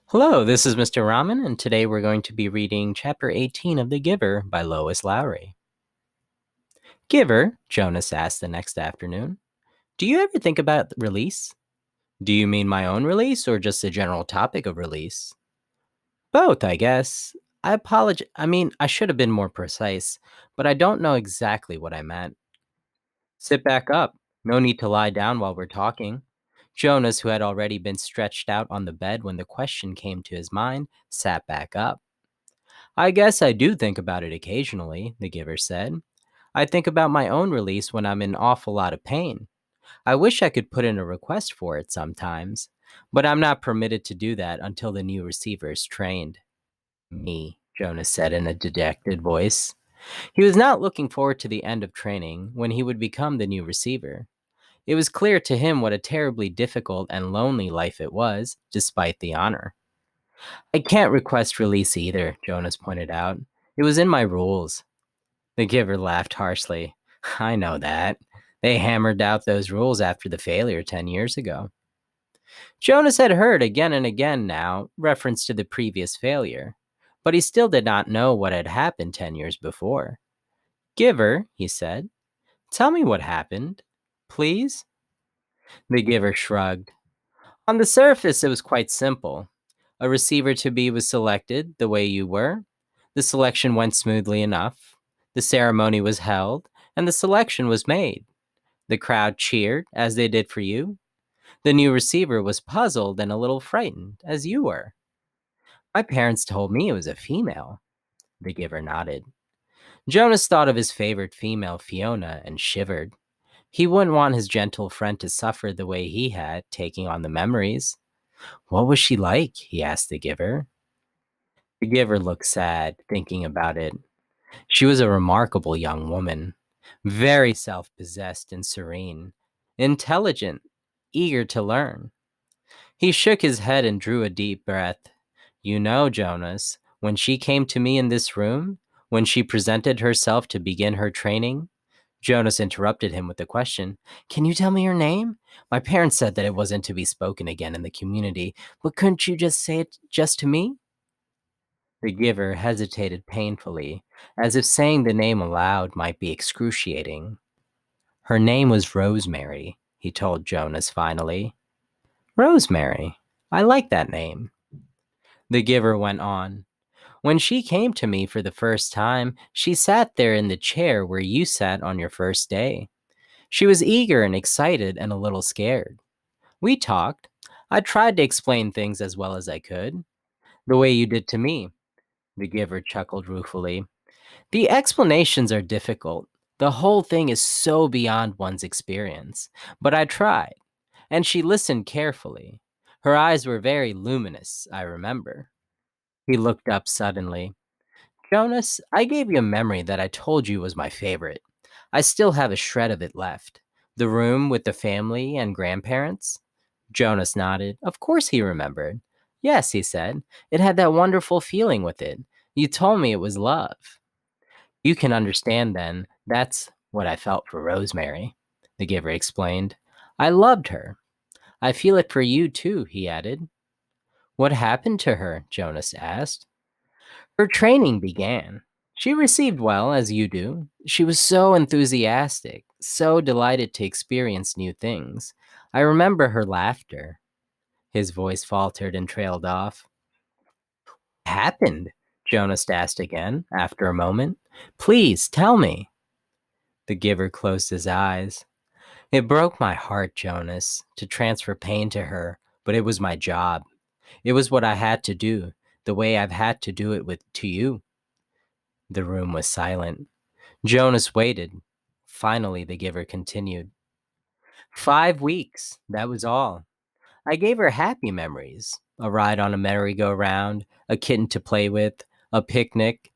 Hello, this is Mr. Rahman, and today we're going to be reading Chapter 18 of The Giver by Lois Lowry. Giver, Jonas asked the next afternoon, do you ever think about release? Do you mean my own release or just the general topic of release? Both, I guess. I apologize. I should have been more precise, but I don't know exactly what I meant. Sit back up. No need to lie down while we're talking. Jonas, who had already been stretched out on the bed when the question came to his mind, sat back up. I guess I do think about it occasionally, the giver said. I think about my own release when I'm in an awful lot of pain. I wish I could put in a request for it sometimes, but I'm not permitted to do that until the new receiver is trained. Me, Jonas said in a dejected voice. He was not looking forward to the end of training when he would become the new receiver. It was clear to him what a terribly difficult and lonely life it was, despite the honor. I can't request release either, Jonas pointed out. It was in my rules. The giver laughed harshly. I know that. They hammered out those rules after the failure 10 years ago. Jonas had heard again and again now reference to the previous failure, but he still did not know what had happened 10 years before. Giver, he said, tell me what happened, please. The giver shrugged. On the surface, it was quite simple. A receiver to be was selected the way you were. The selection went smoothly enough. The ceremony was held, and the selection was made. The crowd cheered, as they did for you. The new receiver was puzzled and a little frightened, as you were. My parents told me it was a female. The giver nodded. Jonas thought of his favorite female, Fiona, and shivered. He wouldn't want his gentle friend to suffer the way he had, taking on the memories. What was she like? He asked the giver. The giver looked sad, thinking about it. She was a remarkable young woman, very self possessed and serene, intelligent, eager to learn. He shook his head and drew a deep breath. You know, Jonas, when she came to me in this room, when she presented herself to begin her training, Jonas interrupted him with a question. Can you tell me her name? My parents said that it wasn't to be spoken again in the community, but couldn't you just say it just to me? The giver hesitated painfully, as if saying the name aloud might be excruciating. Her name was Rosemary, he told Jonas finally. Rosemary. I like that name. The giver went on. When she came to me for the first time, she sat there in the chair where you sat on your first day. She was eager and excited and a little scared. We talked. I tried to explain things as well as I could. The way you did to me. The giver chuckled ruefully. The explanations are difficult. The whole thing is so beyond one's experience. But I tried, and she listened carefully. Her eyes were very luminous, I remember. He looked up suddenly. Jonas, I gave you a memory that I told you was my favorite. I still have a shred of it left. The room with the family and grandparents? Jonas nodded. Of course he remembered. Yes, he said. It had that wonderful feeling with it. You told me it was love. You can understand then, that's what I felt for Rosemary, the giver explained. I loved her. I feel it for you too, he added. What happened to her? Jonas asked. Her training began. She received well, as you do. She was so enthusiastic, so delighted to experience new things. I remember her laughter. His voice faltered and trailed off. What happened? Jonas asked again, after a moment. Please, tell me. The giver closed his eyes. It broke my heart, Jonas, to transfer pain to her, but it was my job. It was what I had to do, the way I've had to do it with to you. The room was silent. Jonas waited. Finally, the giver continued. 5 weeks, that was all. I gave her happy memories. A ride on a merry-go-round, a kitten to play with, a picnic.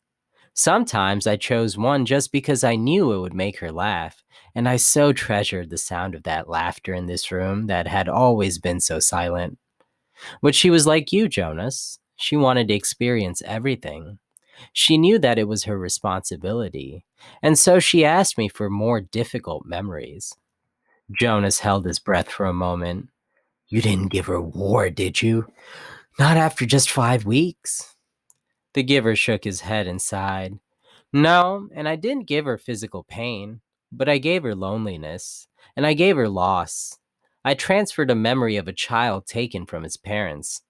Sometimes I chose one just because I knew it would make her laugh, and I so treasured the sound of that laughter in this room that had always been so silent. But she was like you, Jonas. She wanted to experience everything. She knew that it was her responsibility, and so she asked me for more difficult memories. Jonas held his breath for a moment. You didn't give her war, did you? Not after just 5 weeks. The giver shook his head and sighed. No, and I didn't give her physical pain, but I gave her loneliness, and I gave her loss. I transferred a memory of a child taken from its parents.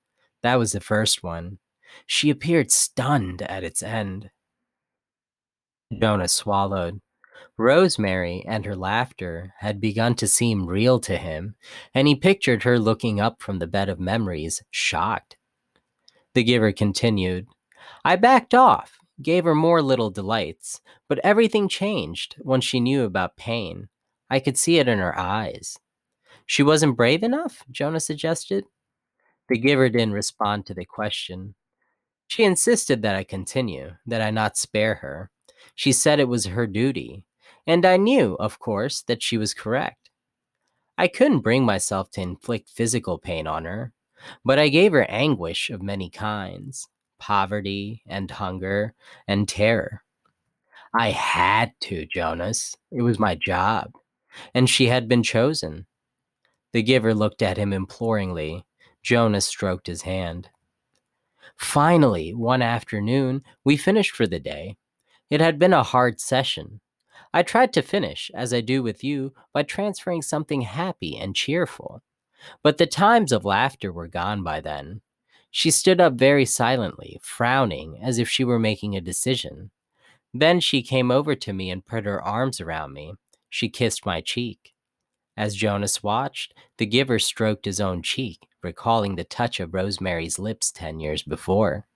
That was the first one. She appeared stunned at its end. Jonah swallowed. Rosemary and her laughter had begun to seem real to him, and he pictured her looking up from the bed of memories, shocked. The giver continued. I backed off, gave her more little delights, but everything changed when she knew about pain. I could see it in her eyes. She wasn't brave enough, Jonah suggested. The giver didn't respond to the question. She insisted that I continue, that I not spare her. She said it was her duty, and I knew, of course, that she was correct. I couldn't bring myself to inflict physical pain on her, but I gave her anguish of many kinds, poverty and hunger and terror. I had to, Jonas. It was my job, and she had been chosen. The giver looked at him imploringly. Jonas stroked his hand. Finally, one afternoon, we finished for the day. It had been a hard session. I tried to finish, as I do with you, by transferring something happy and cheerful. But the times of laughter were gone by then. She stood up very silently, frowning as if she were making a decision. Then she came over to me and put her arms around me. She kissed my cheek. As Jonas watched, the giver stroked his own cheek, recalling the touch of Rosemary's lips 10 years before.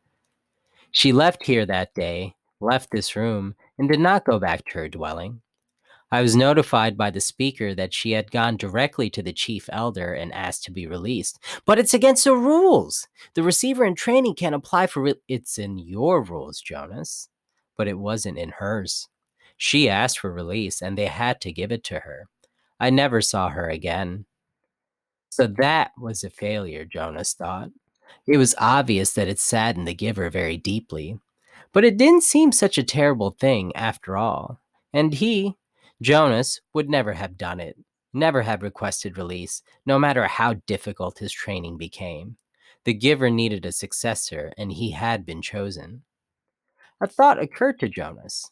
She left here that day, left this room, and did not go back to her dwelling. I was notified by the speaker that she had gone directly to the chief elder and asked to be released. But it's against the rules. The receiver in training can't apply for it. It's in your rules, Jonas. But it wasn't in hers. She asked for release, and they had to give it to her. I never saw her again. So that was a failure, Jonas thought. It was obvious that it saddened the giver very deeply. But it didn't seem such a terrible thing after all. And he, Jonas, would never have done it, never have requested release, no matter how difficult his training became. The giver needed a successor, and he had been chosen. A thought occurred to Jonas.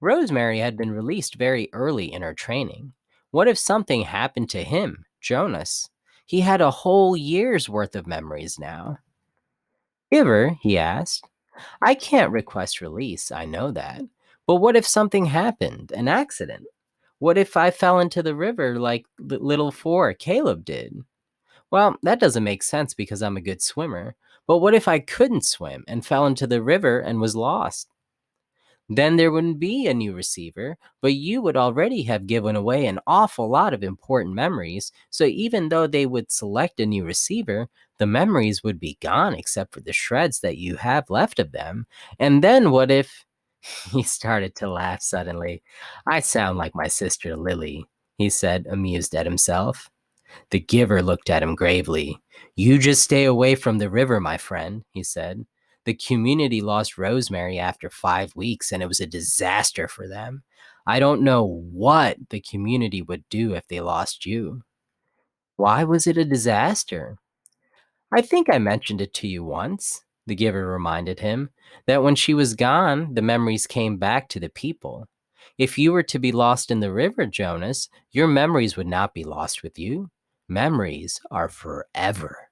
Rosemary had been released very early in her training. What if something happened to him, Jonas? He had a whole year's worth of memories now. Giver, he asked, I can't request release, I know that. But what if something happened, an accident? What if I fell into the river like little four Caleb did? Well, that doesn't make sense because I'm a good swimmer. But what if I couldn't swim and fell into the river and was lost? Then there wouldn't be a new receiver, but you would already have given away an awful lot of important memories. So even though they would select a new receiver, the memories would be gone except for the shreds that you have left of them. And then what if he started to laugh suddenly? I sound like my sister Lily, he said, amused at himself. The giver looked at him gravely. You just stay away from the river, my friend, he said. The community lost Rosemary after 5 weeks, and it was a disaster for them. I don't know what the community would do if they lost you. Why was it a disaster? I think I mentioned it to you once, the giver reminded him, that when she was gone, the memories came back to the people. If you were to be lost in the river, Jonas, your memories would not be lost with you. Memories are forever.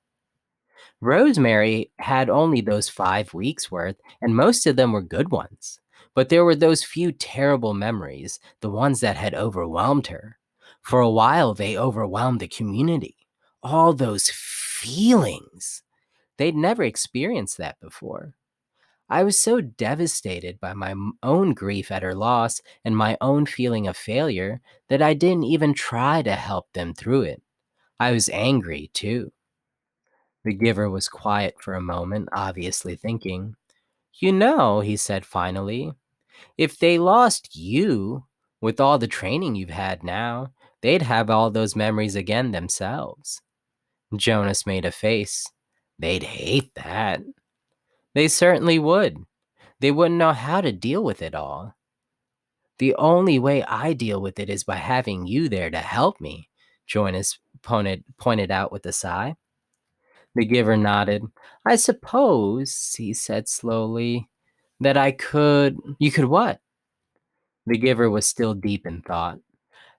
Rosemary had only those 5 weeks worth, and most of them were good ones. But there were those few terrible memories, the ones that had overwhelmed her. For a while, they overwhelmed the community. All those feelings. They'd never experienced that before. I was so devastated by my own grief at her loss and my own feeling of failure that I didn't even try to help them through it. I was angry, too. The giver was quiet for a moment, obviously thinking. You know, he said finally, if they lost you, with all the training you've had now, they'd have all those memories again themselves. Jonas made a face. They'd hate that. They certainly would. They wouldn't know how to deal with it all. The only way I deal with it is by having you there to help me, Jonas pointed out with a sigh. The giver nodded. I suppose, he said slowly, that I could. You could what? The giver was still deep in thought.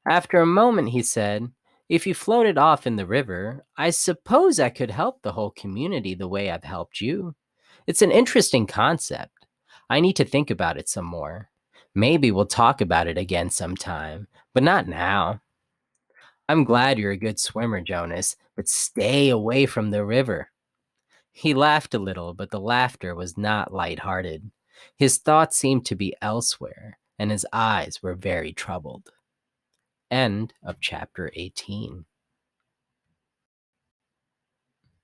After a moment, he said, if you floated off in the river, I suppose I could help the whole community the way I've helped you. It's an interesting concept. I need to think about it some more. Maybe we'll talk about it again sometime, but not now. I'm glad you're a good swimmer, Jonas, but stay away from the river. He laughed a little, but the laughter was not light-hearted. His thoughts seemed to be elsewhere, and his eyes were very troubled. End of chapter 18.